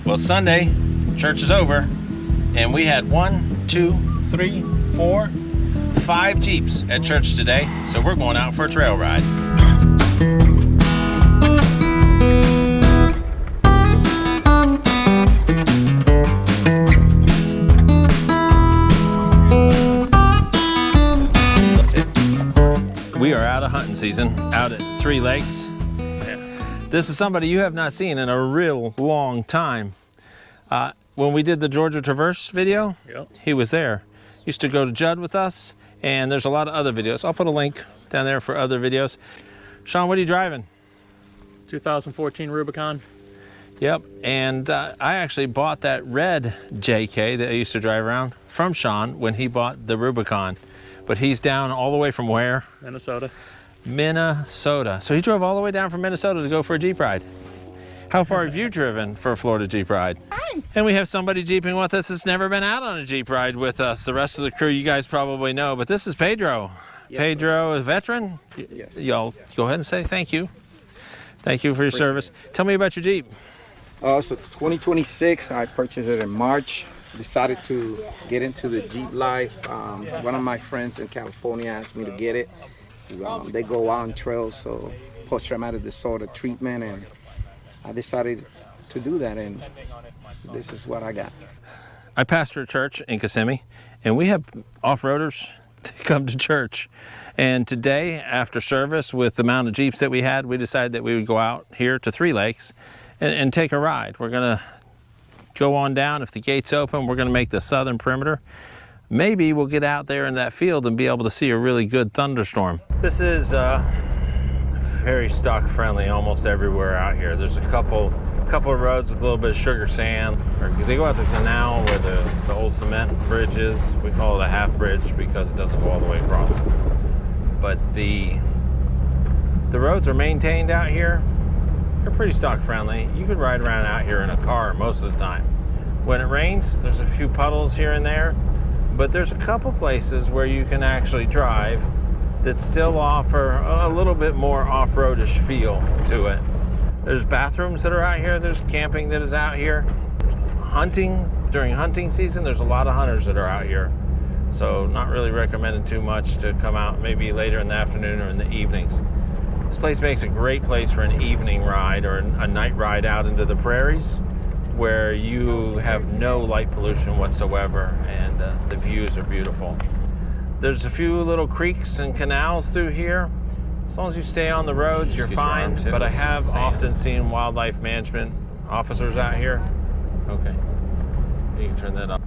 Well, Sunday, church is over, and we had 1, 2, 3, 4, 5 Jeeps at church today, so we're going out for a trail ride. We are out of hunting season, out at 3 Lakes. This is somebody you have not seen in a real long time. When we did the Georgia Traverse video, he was there. Used to go to Judd with us, and there's a lot of other videos. I'll put a link down there for other videos. Sean, what are you driving? 2014 Rubicon. Yep, and I actually bought that red JK that I used to drive around from Sean when he bought the Rubicon. But he's down all the way from where? Minnesota. Minnesota. So he drove all the way down from Minnesota to go for a Jeep ride. How far have you driven for a Florida Jeep ride? And we have somebody Jeeping with us that's never been out on a Jeep ride with us. The rest of the crew you guys probably know, but this is Pedro. Yes, Pedro, a veteran? Yes. Y'all go ahead and say thank you. Thank you for your service. Tell me about your Jeep. It's a 2026. I purchased it in March. Decided to get into the Jeep life. One of my friends in California asked me to get it. They go out on trails, so post-traumatic disorder treatment, and I decided to do that, and this is what I got. I pastor a church in Kissimmee, and we have off-roaders that come to church. And today, after service, with the amount of Jeeps that we had, we decided that we would go out here to 3 Lakes and take a ride. We're gonna go on down. If the gate's open, we're gonna make the southern perimeter. Maybe we'll get out there in that field and be able to see a really good thunderstorm. This is very stock friendly almost everywhere out here. There's a couple of roads with a little bit of sugar sand. They go out the canal where the old cement bridge is. We call it a half bridge because it doesn't go all the way across. But the roads are maintained out here. They're pretty stock friendly. You could ride around out here in a car most of the time. When it rains, there's a few puddles here and there, but there's a couple places where you can actually drive that still offer a little bit more off-roadish feel to it. There's bathrooms that are out here. There's camping that is out here. Hunting, during hunting season, there's a lot of hunters that are out here. So not really recommended too much to come out maybe later in the afternoon or in the evenings. This place makes a great place for an evening ride or a night ride out into the prairies where you have no light pollution whatsoever, and the views are beautiful. There's a few little creeks and canals through here. As long as you stay on the roads, you're fine, but I have often seen wildlife management officers out here. Okay, you can turn that off.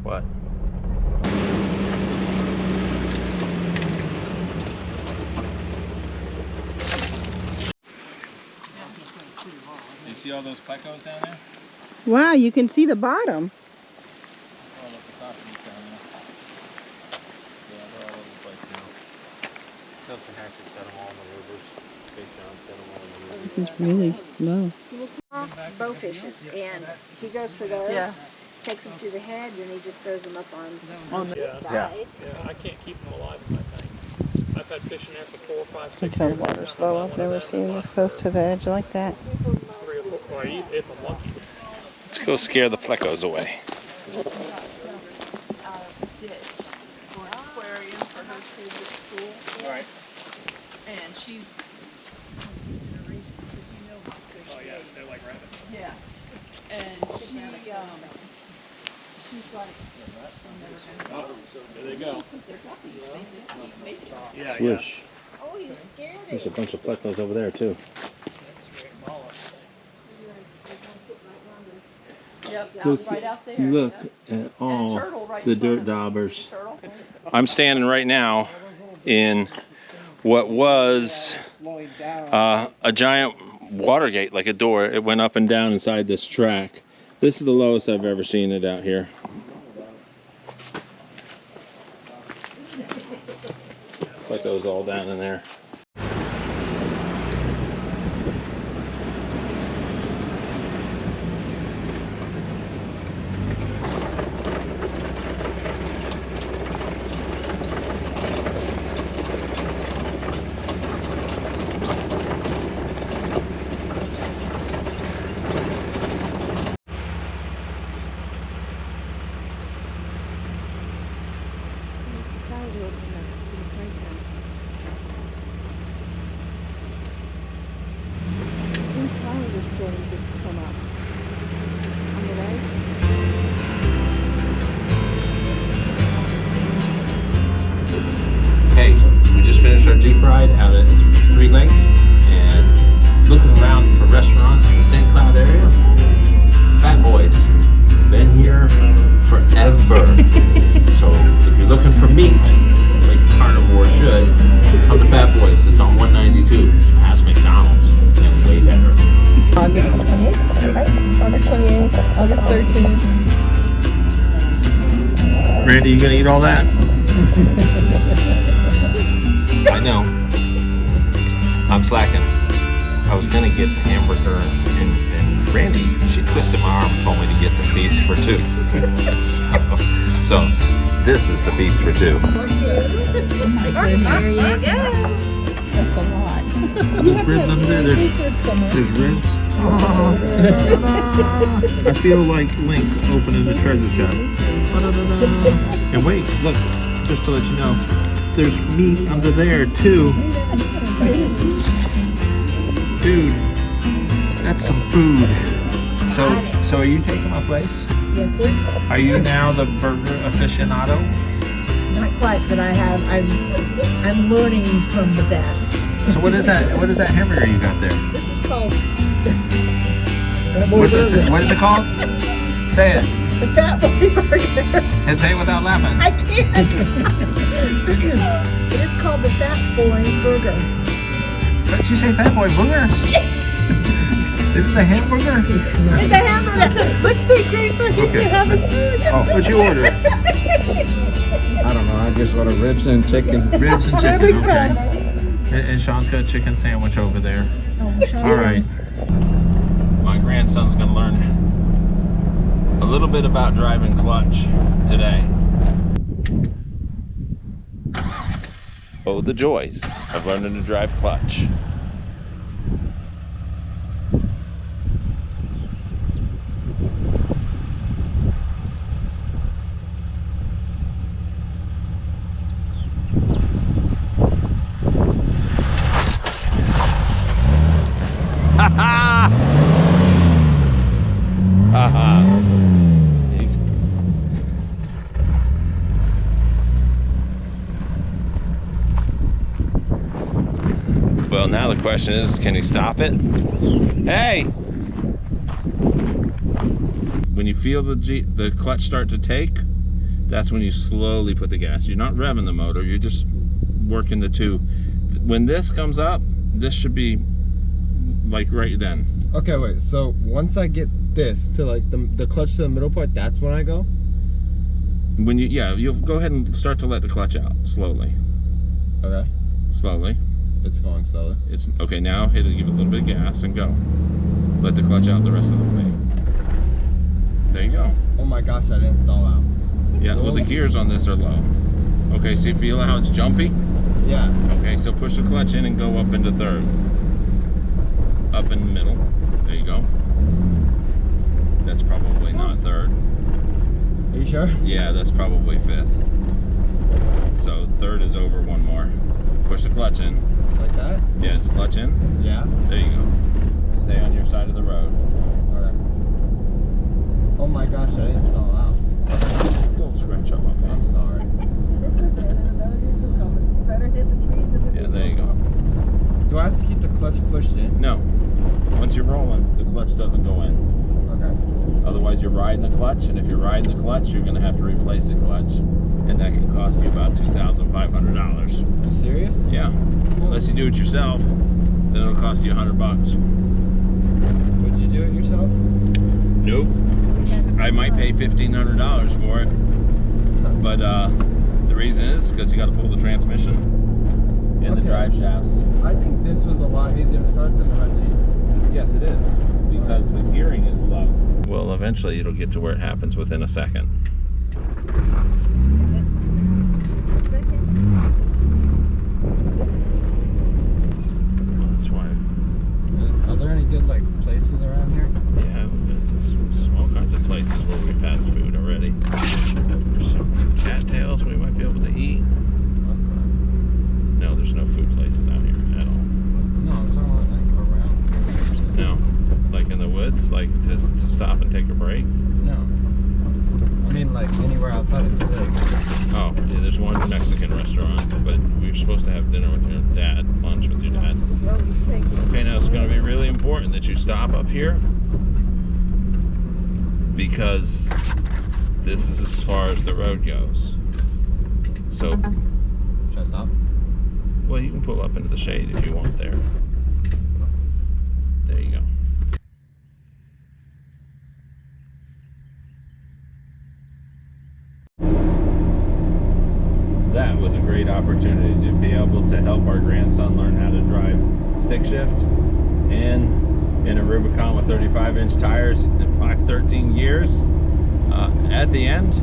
What? You see all those plecos down there? Wow, you can see the bottom. Oh, look, the top of these down there. Yeah, they're all over the place now. Chelsea Hatchett's got them all in the rivers. Big John's got them all in the rivers. This is really low. Bow fishes, and he goes for those. Yeah. Takes them to the head, and he just throws them up on the Yeah. side. Yeah, I can't keep them alive in my tank. I've had fish in there for 4, 5, 6 Until years. the water's low, I've never seen this close to the edge like that. 3 or 4, or if I'm lucky. Let's go scare the plecos away. Aquarium for her kids at school. All right. And she's, Oh yeah, they're like rabbits. yeah. And she's like, Oh, there they go. Yeah, Swoosh. Oh, you scared it. There's a bunch of plecos over there too. yep, Look, right out there. look yeah. at all Turtle right the in front dirt of us. daubers. Turtle. I'm standing right now in what was a giant water gate, like a door. It went up and down inside this track. This is the lowest I've ever seen it out here. like it was all down in there. Flowers are starting to come up. On the right? Hey, we just finished our Jeep ride out at Three Lakes and looking around for restaurants in the St. Cloud area. Fat Boys, been here forever. So if you're looking for meat, like a carnivore should, come to Fat Boys. It's on 192. It's past McDonald's and way better. August 28th, right? August 28th, August 13th. Randy, you gonna eat all that? I know. I'm slacking. I was gonna get the hamburger and Randy, she twisted my arm and told me to get the feast for two. so this is the feast for two. There you go. That's a lot. There's ribs under there. There's ribs. I feel like Link opening the treasure chest. And wait, look, just to let you know, there's meat under there too. Dude, that's some food. So are you taking my place? Yes, sir. Are you now the burger aficionado? Not quite, but I'm learning from the best. So what is that? What is that hamburger you got there? This is called What is it called? Say it. the Fat Boy Burger. And say it without laughing. I can't. It is called the Fat Boy Burger. Did you say Fat Boy Booger? Is it a hamburger? It's a hamburger. Let's see, Grace, so he can have his food. Oh, what'd you order? I don't know. I just ordered ribs and chicken. Ribs and There chicken, we go. okay. And Sean's got a chicken sandwich over there. All right. My grandson's gonna learn a little bit about driving clutch today. Oh, the joys of learning to drive clutch. He's well, now the question is, can he stop it? Hey! When you feel the clutch start to take, that's when you slowly put the gas. You're not revving the motor, you're just working the two. When this comes up, this should be like right then. Okay, wait, so once I get this to like the clutch to the middle part, that's when I go? When you'll go ahead and start to let the clutch out slowly. Okay. Slowly. It's going slowly. It's okay, now hit it, give it a little bit of gas and go. Let the clutch out the rest of the way. There you go. Oh my gosh, I didn't stall out. Yeah, well, the gears on this are low. Okay, so you feel how it's jumpy? Yeah. Okay, so push the clutch in and go up into third. Up in the middle. There you go. That's probably not third. Are you sure? Yeah, that's probably fifth. So third is over one more. Push the clutch in. Like that? Yeah, it's clutch in. Yeah. There you go. Stay on your side of the road. Okay. Oh my gosh, I didn't stall out. Don't scratch up my I'm face. sorry. Better hit the trees in the Yeah, there you go. Do I have to keep the clutch pushed in? No. Once you're rolling, the clutch doesn't go in. Okay. Otherwise, you're riding the clutch, and if you're riding the clutch, you're going to have to replace the clutch, and that can cost you about $2,500. Are you serious? Yeah. Unless you do it yourself, then it'll cost you $100. Would you do it yourself? Nope. I might pay $1,500 for it, but the reason is because you got to pull the transmission. and the drive shafts. I think this was a lot easier to start than the red Jeep. Yes, it is, because the gearing is low. Well, eventually it'll get to where it happens within a second. That's why. Are there any good like places around here? Yeah, there's all kinds of places where we passed food already. There's some cattails we might be able to eat. No, there's no food places out here at all. No, I'm talking about like around. No, like in the woods, like to stop and take a break. No. I mean like anywhere outside of the lake. Oh, yeah, there's one Mexican restaurant, but we were supposed to have dinner with your dad, lunch with your dad. Okay, now it's going to be really important that you stop up here because this is as far as the road goes. So, Should I stop? well, you can pull up into the shade if you want there. There you go. That was a great opportunity to be able to help our grandson learn how to drive stick shift, and in a Rubicon with 35-inch tires in 513 gears. At the end,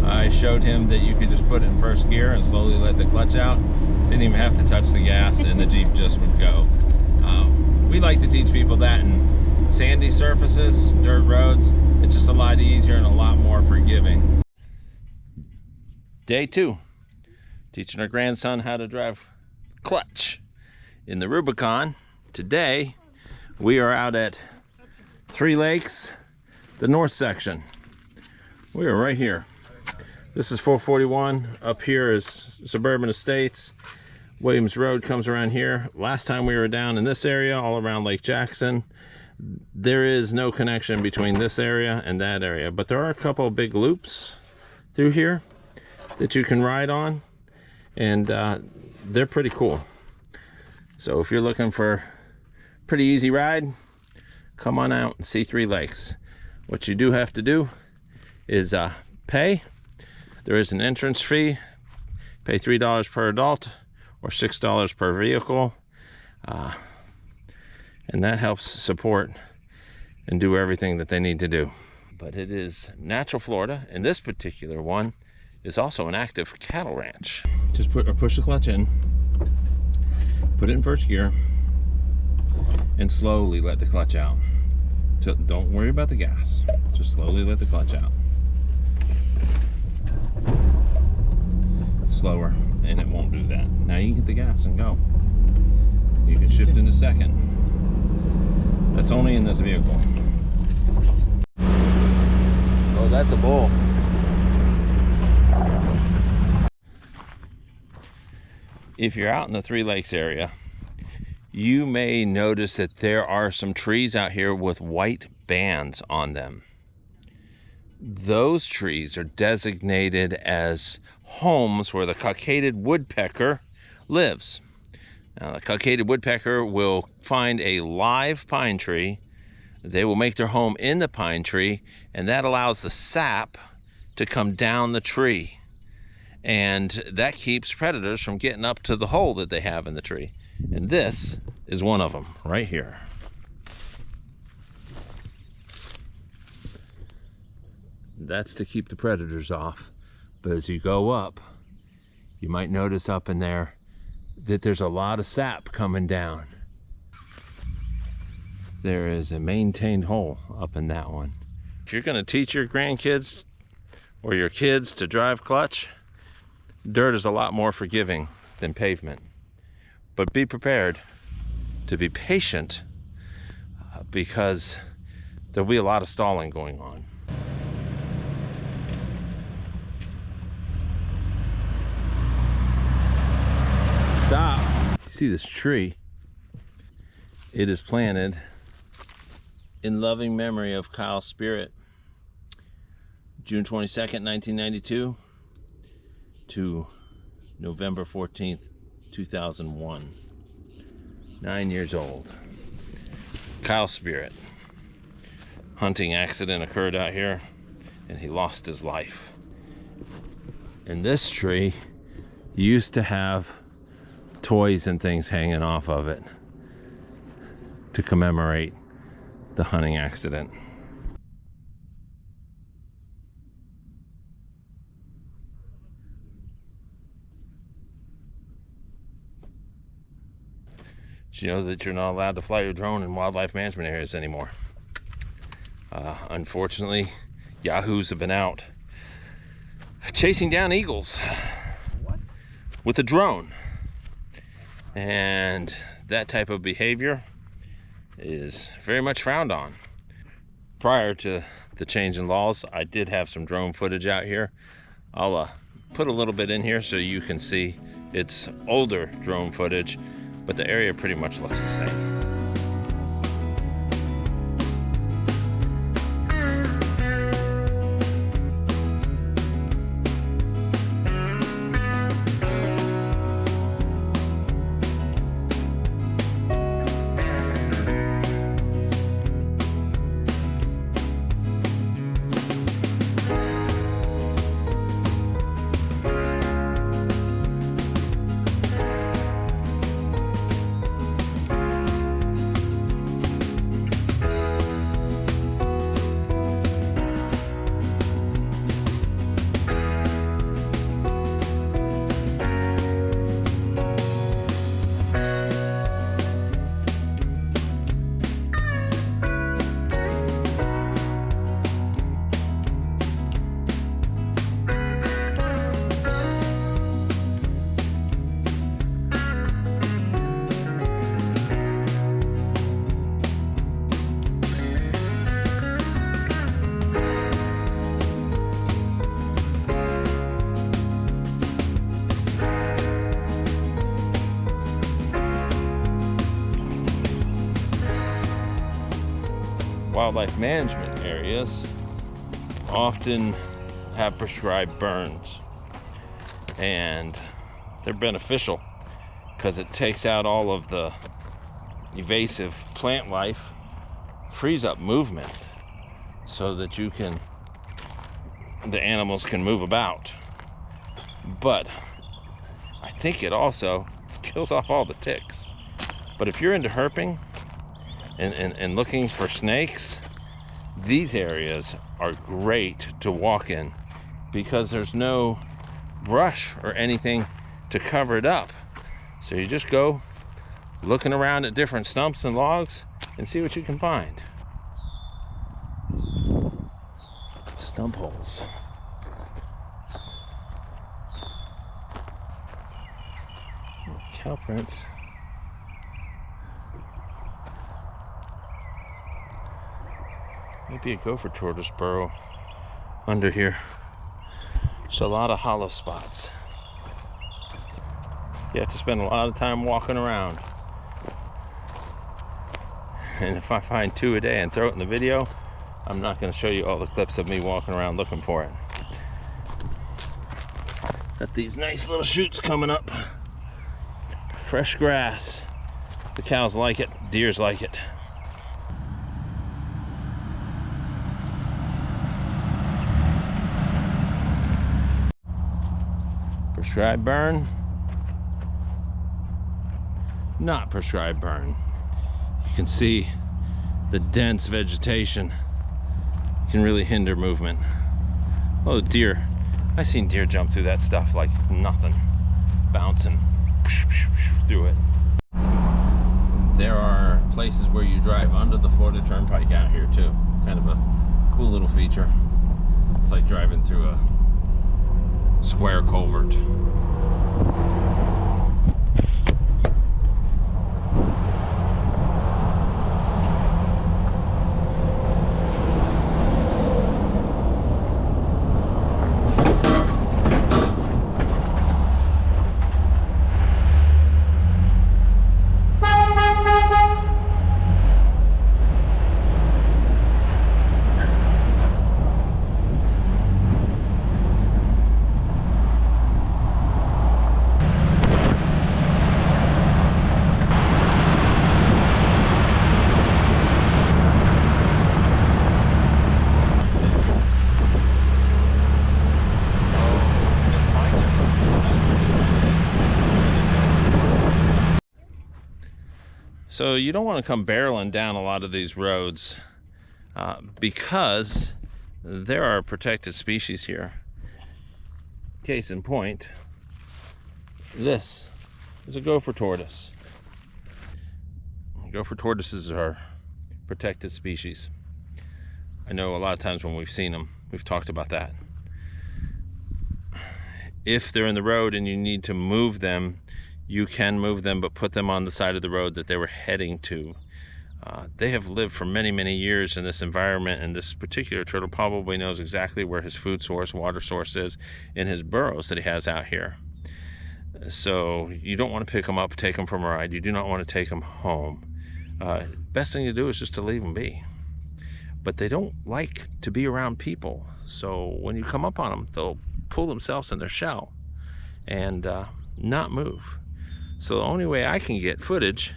I showed him that you could just put it in first gear and slowly let the clutch out. Didn't even have to touch the gas, and the Jeep just would go. We like to teach people that in sandy surfaces, dirt roads, it's just a lot easier and a lot more forgiving. Day 2, teaching our grandson how to drive clutch in the Rubicon. Today, we are out at Three Lakes, the north section. We are right here. This is 441. Up here is Suburban Estates. Williams Road comes around here. Last time we were down in this area, all around Lake Jackson. There is no connection between this area and that area, but there are a couple of big loops through here that you can ride on, and they're pretty cool. So if you're looking for a pretty easy ride, come on out and see Three Lakes. What you do have to do is pay. There is an entrance fee. Pay $3 per adult or $6 per vehicle, and that helps support and do everything that they need to do. But it is natural Florida, and this particular one is also an active cattle ranch. Just push the clutch in, put it in first gear, and slowly let the clutch out. So don't worry about the gas, just slowly let the clutch out. Slower, and it won't do that. Now you can get the gas and go. You can shift in a second. That's only in this vehicle. Oh, that's a bull. If you're out in the Three Lakes area, you may notice that there are some trees out here with white bands on them. Those trees are designated as homes where the cockaded woodpecker lives. Now, the cockaded woodpecker will find a live pine tree. They will make their home in the pine tree, and that allows the sap to come down the tree. And that keeps predators from getting up to the hole that they have in the tree. And this is one of them right here. That's to keep the predators off. But as you go up, you might notice up in there that there's a lot of sap coming down. There is a maintained hole up in that one. If you're going to teach your grandkids or your kids to drive clutch, dirt is a lot more forgiving than pavement. But be prepared to be patient because there'll be a lot of stalling going on. Stop. You see this tree? It is planted in loving memory of Kyle's spirit. June 22nd, 1992 to November 14th, 2001. 9 years old. Kyle's spirit. Hunting accident occurred out here and he lost his life. And this tree used to have toys and things hanging off of it to commemorate the hunting accident. Did you know that you're not allowed to fly your drone in wildlife management areas anymore? Unfortunately, yahoos have been out chasing down eagles with a drone. And that type of behavior is very much frowned on. Prior to the change in laws, I did have some drone footage out here. I'll put a little bit in here so you can see it's older drone footage, but the area pretty much looks the same. Wildlife management areas often have prescribed burns, and they're beneficial because it takes out all of the invasive plant life, frees up movement so that the animals can move about. But I think it also kills off all the ticks. But if you're into herping and looking for snakes, these areas are great to walk in because there's no brush or anything to cover it up. So you just go looking around at different stumps and logs and see what you can find. Stump holes. Cow prints. Maybe a gopher tortoise burrow under here. There's a lot of hollow spots. You have to spend a lot of time walking around. And if I find 2 a day and throw it in the video, I'm not going to show you all the clips of me walking around looking for it. Got these nice little shoots coming up. Fresh grass. The cows like it, deers like it. Prescribed burn, not prescribed burn. You can see the dense vegetation can really hinder movement. Oh, deer. I've seen deer jump through that stuff like nothing, bouncing through it. There are places where you drive under the Florida Turnpike out here too. Kind of a cool little feature. It's like driving through a square culvert. So you don't want to come barreling down a lot of these roads because there are protected species here. Case in point, this is a gopher tortoise. Gopher tortoises are protected species. I know a lot of times when we've seen them, we've talked about that. If they're in the road and you need to move them, you can move them, but put them on the side of the road that they were heading to. They have lived for many, many years in this environment, and this particular turtle probably knows exactly where his food source, water source is in his burrows that he has out here. So you don't want to pick them up, take them for a ride. You do not want to take them home. Best thing to do is just to leave them be. But they don't like to be around people. So when you come up on them, they'll pull themselves in their shell and not move. So the only way I can get footage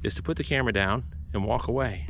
is to put the camera down and walk away.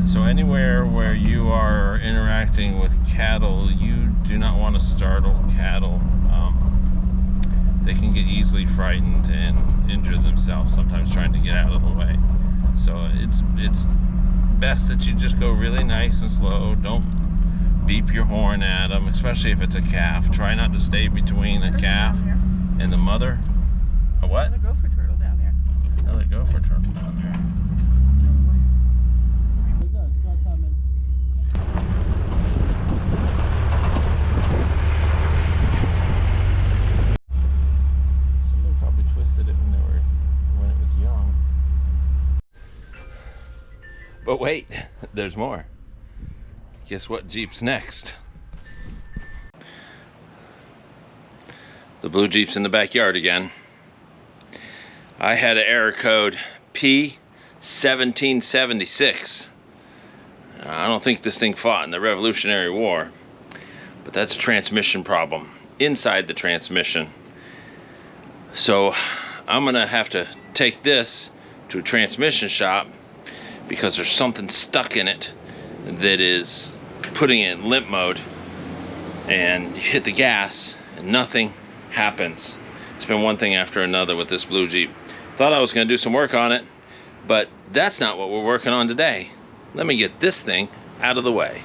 So anywhere where you are interacting with cattle, you do not want to startle cattle. They can get easily frightened and injure themselves, sometimes trying to get out of the way. So it's best that you just go really nice and slow. Don't beep your horn at them, especially if it's a calf. Try not to stay between a calf and the mother. A what? Another gopher turtle down there. Another gopher turtle down there. Somebody probably twisted it when it was young. But wait, there's more. Guess what Jeep's next? The blue Jeep's in the backyard again. I had an error code P1776. I don't think this thing fought in the Revolutionary War, but that's a transmission problem inside the transmission. So I'm gonna have to take this to a transmission shop because there's something stuck in it that is putting it in limp mode, and you hit the gas and nothing happens. It's been one thing after another with this blue Jeep. Thought I was gonna do some work on it, but that's not what we're working on today. Let me get this thing out of the way.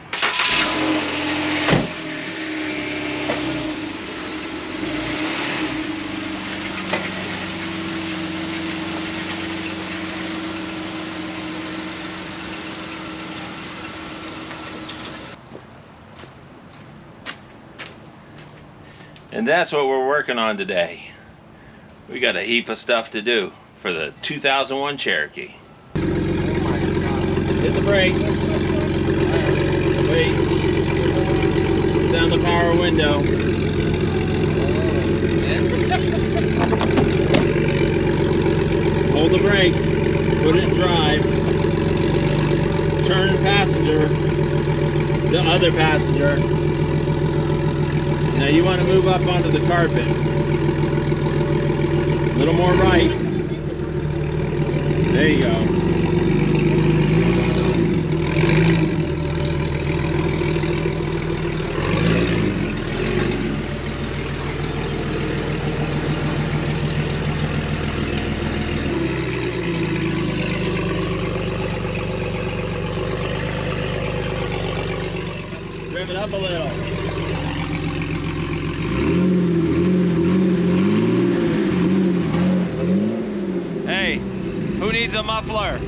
And that's what we're working on today. We got a heap of stuff to do for the 2001 Cherokee. Hit the brakes. Wait. Put down the power window. Hold the brake. Put it in drive. Turn passenger. The other passenger. Now you want to move up onto the carpet. A little more right. There you go. Rev it up a little. Hey, who needs a muffler?